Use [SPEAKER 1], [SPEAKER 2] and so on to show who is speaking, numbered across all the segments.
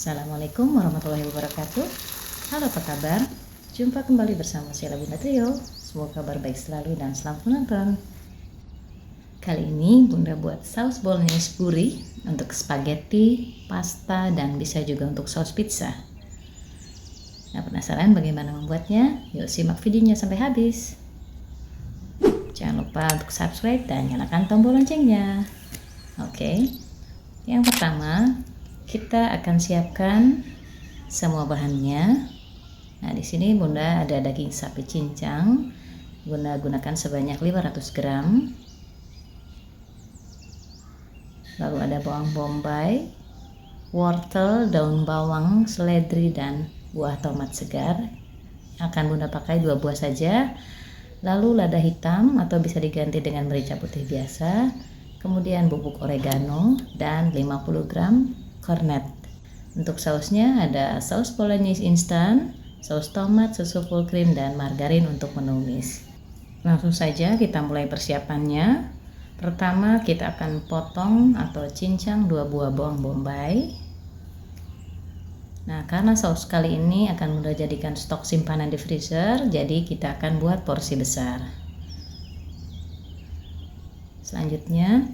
[SPEAKER 1] Assalamualaikum warahmatullahi wabarakatuh. Halo, apa kabar? Jumpa kembali bersama saya Bunda Trio. Semoga kabar baik selalu dan selamat menonton. Kali ini Bunda buat saus bolognese gurih untuk spaghetti, pasta, dan bisa juga untuk saus pizza. Nah, penasaran bagaimana membuatnya? Yuk simak videonya sampai habis. Jangan lupa untuk subscribe dan nyalakan tombol loncengnya. Oke. Yang pertama, kita akan siapkan semua bahannya. Nah, di sini Bunda ada daging sapi cincang. Bunda gunakan sebanyak 500 gram. Lalu ada bawang bombay, wortel, daun bawang, seledri, dan buah tomat segar. Akan Bunda pakai 2 buah saja. Lalu lada hitam atau bisa diganti dengan merica putih biasa. Kemudian bubuk oregano dan 50 gram kornet. Untuk sausnya ada saus bolognese instan, saus tomat, susu full cream, dan margarin untuk menumis. Langsung saja kita mulai persiapannya. Pertama kita akan potong atau cincang 2 buah bawang bombay. Nah, karena saus kali ini akan Bunda jadikan stok simpanan di freezer, jadi kita akan buat porsi besar. Selanjutnya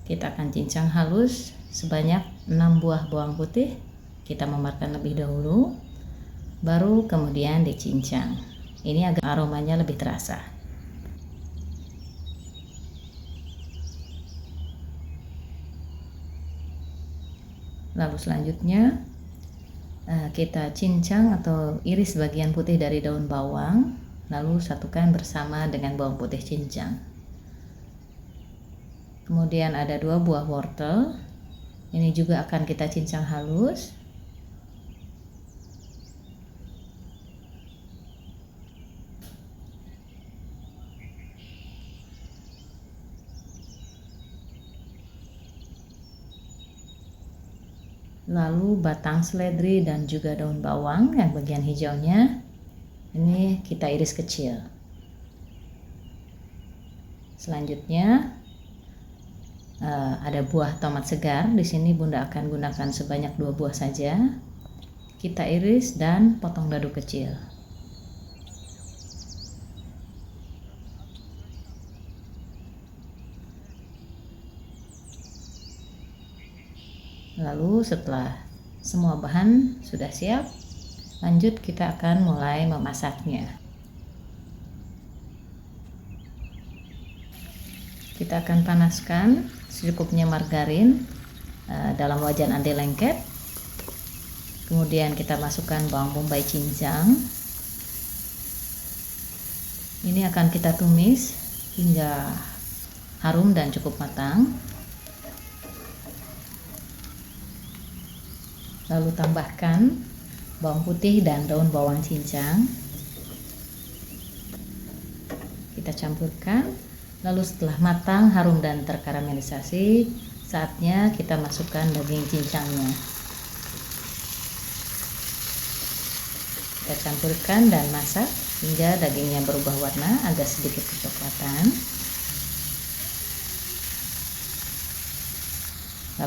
[SPEAKER 1] kita akan cincang halus sebanyak 6 buah bawang putih. Kita memarkan lebih dahulu, baru kemudian dicincang. Ini agar aromanya lebih terasa. Lalu selanjutnya kita cincang atau iris bagian putih dari daun bawang, lalu satukan bersama dengan bawang putih cincang. Kemudian ada 2 buah wortel. Ini juga akan kita cincang halus. Lalu batang seledri dan juga daun bawang yang bagian hijaunya ini kita iris kecil. Selanjutnya ada buah tomat segar. Di sini Bunda akan gunakan sebanyak 2 buah saja. Kita iris dan potong dadu kecil. Lalu setelah semua bahan sudah siap, lanjut kita akan mulai memasaknya. Kita akan panaskan secukupnya margarin dalam wajan anti lengket. Kemudian kita masukkan bawang bombay cincang. Ini akan kita tumis hingga harum dan cukup matang. Lalu tambahkan bawang putih dan daun bawang cincang. Kita campurkan. Lalu setelah matang, harum, dan terkaramelisasi, saatnya kita masukkan daging cincangnya. Kita campurkan dan masak hingga dagingnya berubah warna agak sedikit kecoklatan.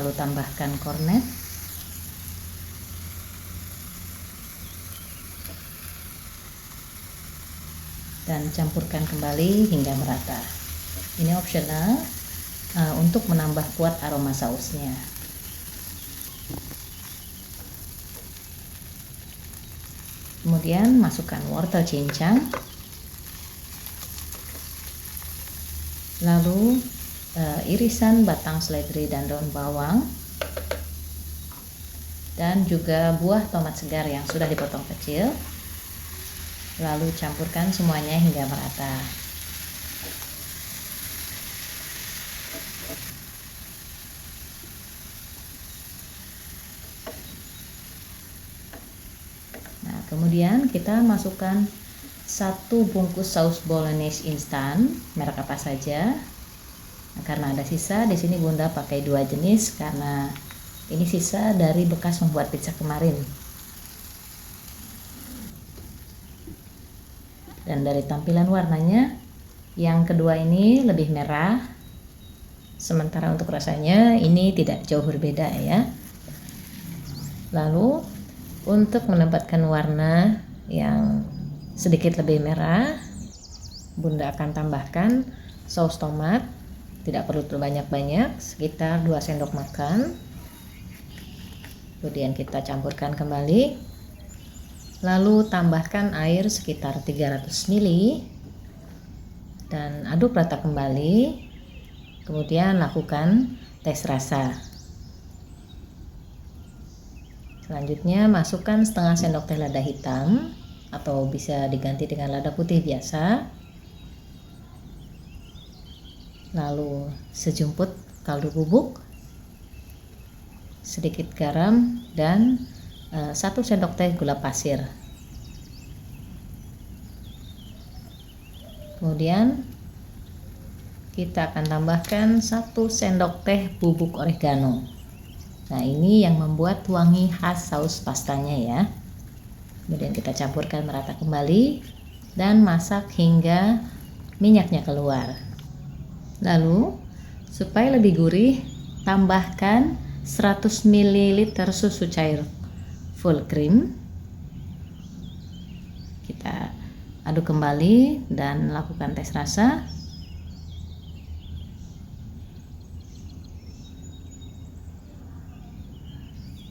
[SPEAKER 1] Lalu tambahkan kornet. Dan campurkan kembali hingga merata. Ini opsional untuk menambah kuat aroma sausnya. Kemudian masukkan wortel cincang. Lalu irisan batang seledri dan daun bawang. Dan juga buah tomat segar yang sudah dipotong kecil. Lalu campurkan semuanya hingga merata. Nah, kemudian kita masukkan 1 bungkus saus bolognese instan, merek apa saja. Nah, karena ada sisa, di sini Bunda pakai 2 jenis karena ini sisa dari bekas membuat pizza kemarin. Dan dari tampilan warnanya, yang kedua ini lebih merah, sementara untuk rasanya ini tidak jauh berbeda ya. Lalu untuk mendapatkan warna yang sedikit lebih merah, Bunda akan tambahkan saus tomat. Tidak perlu terbanyak-banyak, sekitar 2 sendok makan. Kemudian kita campurkan kembali. Lalu tambahkan air sekitar 300 ml dan aduk rata kembali. Kemudian lakukan tes rasa. Selanjutnya masukkan setengah sendok teh lada hitam atau bisa diganti dengan lada putih biasa. Lalu sejumput kaldu bubuk, sedikit garam, dan 1 sendok teh gula pasir. Kemudian kita akan tambahkan 1 sendok teh bubuk oregano. Nah, ini yang membuat wangi khas saus pastanya ya. Kemudian kita campurkan merata kembali dan masak hingga minyaknya keluar. Lalu supaya lebih gurih, tambahkan 100 ml susu cair full cream. Kita aduk kembali dan lakukan tes rasa.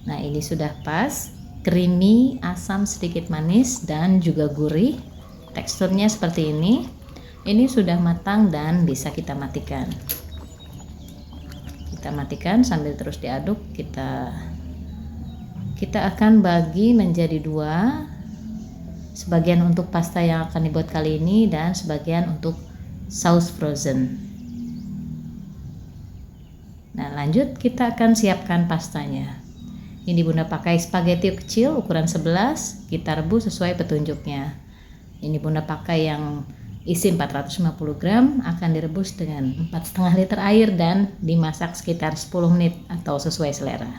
[SPEAKER 1] Nah, ini sudah pas, creamy, asam, sedikit manis, dan juga gurih. Teksturnya seperti ini. Ini sudah matang dan bisa kita matikan. Kita matikan sambil terus diaduk. Kita akan bagi menjadi 2. Sebagian untuk pasta yang akan dibuat kali ini dan sebagian untuk saus frozen. Nah, lanjut kita akan siapkan pastanya. Ini Bunda pakai spaghetti kecil ukuran 11, kita rebus sesuai petunjuknya. Ini Bunda pakai yang isi 450 gram, akan direbus dengan 4,5 liter air dan dimasak sekitar 10 menit atau sesuai selera.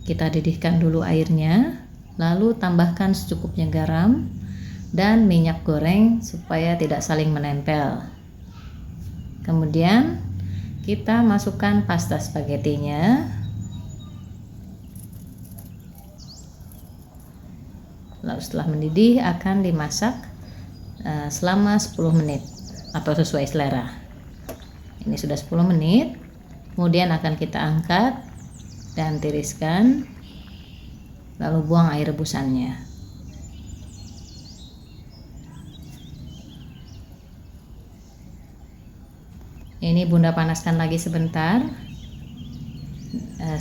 [SPEAKER 1] Kita didihkan dulu airnya, lalu tambahkan secukupnya garam dan minyak goreng supaya tidak saling menempel. Kemudian kita masukkan pasta spagettinya. Lalu setelah mendidih akan dimasak selama 10 menit atau sesuai selera. Ini sudah 10 menit. Kemudian akan kita angkat dan tiriskan. Lalu buang air rebusannya. Ini Bunda panaskan lagi sebentar.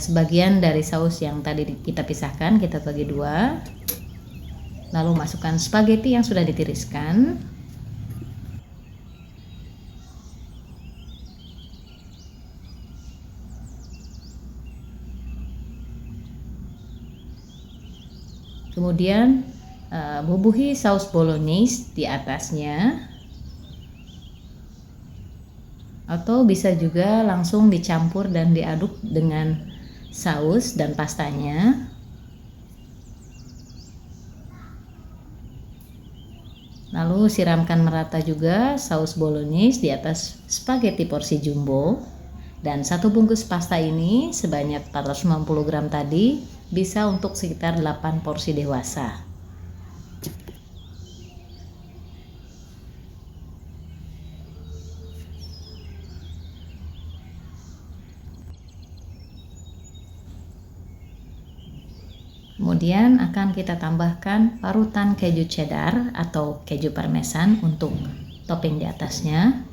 [SPEAKER 1] Sebagian dari saus yang tadi kita pisahkan kita bagi 2. Lalu masukkan spaghetti yang sudah ditiriskan. Kemudian bubuhi saus bolognese di atasnya. Atau bisa juga langsung dicampur dan diaduk dengan saus dan pastanya. Lalu siramkan merata juga saus bolognese di atas spaghetti porsi jumbo. Dan 1 bungkus pasta ini sebanyak 450 gram tadi bisa untuk sekitar 8 porsi dewasa. Kemudian akan kita tambahkan parutan keju cheddar atau keju parmesan untuk topping di atasnya.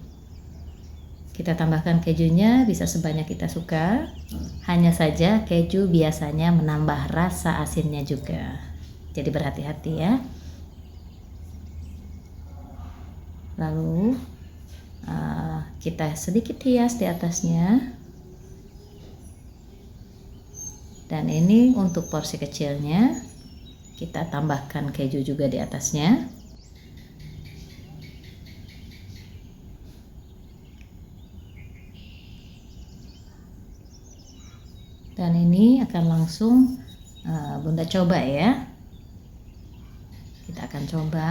[SPEAKER 1] Kita tambahkan kejunya bisa sebanyak kita suka. Hanya saja keju biasanya menambah rasa asinnya juga. Jadi berhati-hati ya. Lalu kita sedikit hias di atasnya. Dan ini untuk porsi kecilnya, kita tambahkan keju juga di atasnya. Dan ini akan langsung Bunda coba ya. Kita akan coba.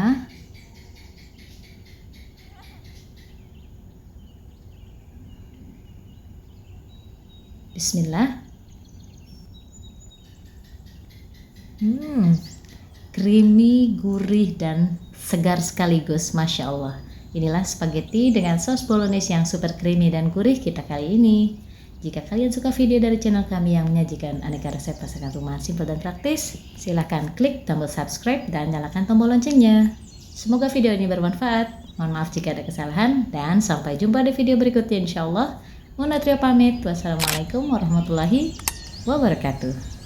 [SPEAKER 1] Bismillah. Creamy, gurih, dan segar sekaligus, Masya Allah. Inilah spaghetti dengan saus bolognese yang super creamy dan gurih kita kali ini. Jika kalian suka video dari channel kami yang menyajikan aneka resep masakan rumah simple dan praktis, silahkan klik tombol subscribe dan nyalakan tombol loncengnya. Semoga video ini bermanfaat. Mohon maaf jika ada kesalahan, dan sampai jumpa di video berikutnya insya Allah. Muna Trio pamit. Wassalamualaikum warahmatullahi wabarakatuh.